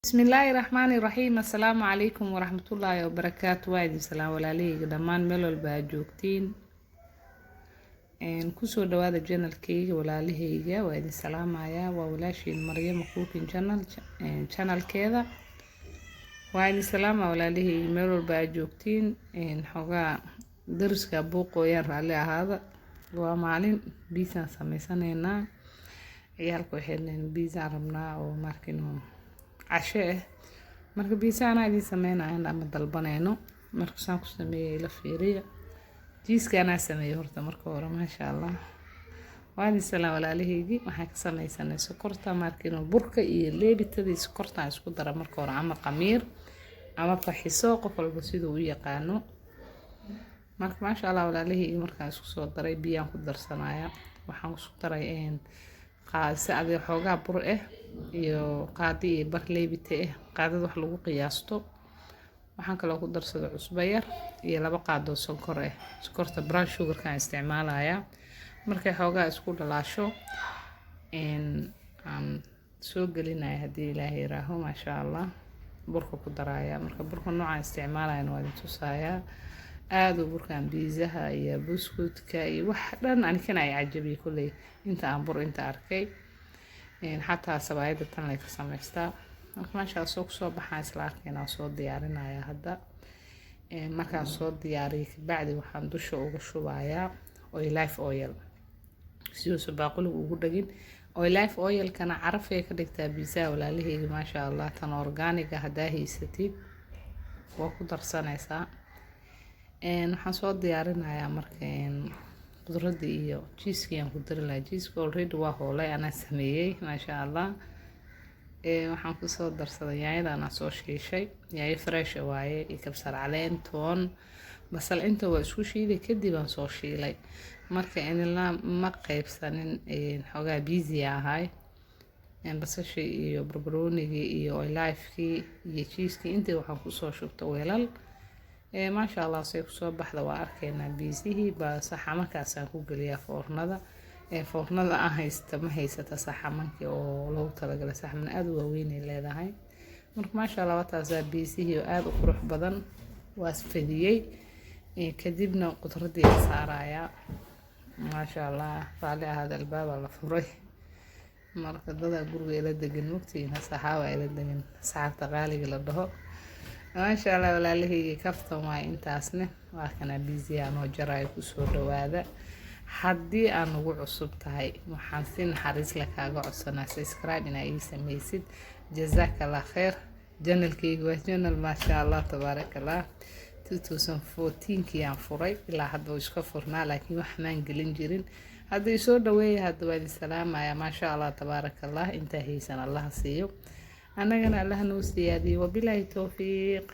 بسم الله الرحمن الرحيم. السلام عليكم ورحمة الله وبركاته. وايد السلام عليكم دمان ملول باجوكتين كسو دواد الجنال كي ولا لهيجا. وايد السلام عيا وولاشي مريم كوكين channel كذا. وايد السلام ولا لهي ملول باجوكتين حقا درس كابوق ويان رالي هذا ومعلن بيسان سميسانينا عيالكو حيلين بيسان ربنا وماركينهم عشاء marka biisa ana idin sameynayna ama dalbanayno marka saan ku sameeyay la fiiriyo jiiska ana sameeyay horta marka hore ma sha Allah waan isla walaalahaygi waxaan ka sameysanay sokorta markino burka iyo leebitadii sokorta isku dara marka hore ama qamiir ama faxiso qof walba sidoo u yaqaano marka ma sha Allah walaalahaygi markaan isku soo daray biyaan ku darsanaya waxaan isku daray qaasada xoogaa bur iyo qaadi bar leebite qaadada wax lagu qiyaasto waxaan kala ku darsaday cusbo yar iyo laba qaado sonkor sokorta brown sugar ka isticmaalaya markay xoogaa isku dhalaasho aan soo gelinay hadii Ilaahay raaho ma sha Allah burka ku daraya marka burka nooca isticmaalayna waa tusaya aad u burkan biizaha iyo buskutka iyo wax dhan aan kan ay cajabi kulay inta aan bur inta arkay حتى سبايد تنلي كسمستا ما شاء الله سو بحان isla arkayna soo diyaarinaya hadda markaan soo diyaariyo bacdi waxaan dusha uga shubayaa olive oil si uu baaqul ugu dhagin olive oil kana carafay ka dhigtaa biisa walaalahayga ma sha Allah tan organic hadaa haysatid waa ku darsanaysaa waxaan soo diyaarinayaa markaan qudradda iyo cheese aan ku dari lahaa cheese already waa hoolay ana sameeyay ma sha Allah waxaan ku soo darsaday yaayada ana soo shiishay yaay fresh waaye iyo kabsar caleen toon basal inta waa isku shiiday kadib aan soo shiilay marka inla ma qaybsanin xogaa busy ahay basasha iyo barbarooniga iyo olive-ki iyo cheese-ki inta waxaan ku soo shubtay weelal ما شاء الله سيكسو بحذا واركينا بيسيه بصحامكاسان ku galiya foornada foornada aan haysta ma haysata saxamanki oo loo talagalay saxaman aad u weyn leedahay marka ma sha Allah taas biisihii aad u qurux badan waas fadiyay kadibna qudradii saaraya ma sha Allah faali hada albaab la furay marka dada guriga ila degan waqtiina saxaaba ila degan saxaabta qaaliga la dhaho ما شاء الله ولا لهي كفتة ما إنتاسنه وأنا بيزي أنا جراي كسور هذا حدي أنا وعصب تاعي محسن حريص لك أقعد سبسكرايب إن أي سميسد جزاك الله خير جنل كي وجنل ما شاء الله تبارك الله 2014 كي عن فري إلا حد ويشكفرنا لكن وحنا نجلنجرين هذا يسور دوي هذا وادي السلام يا ما شاء الله تبارك الله انتهي سنة الله سيو أنا الله نوسيادي وبالله توفيق.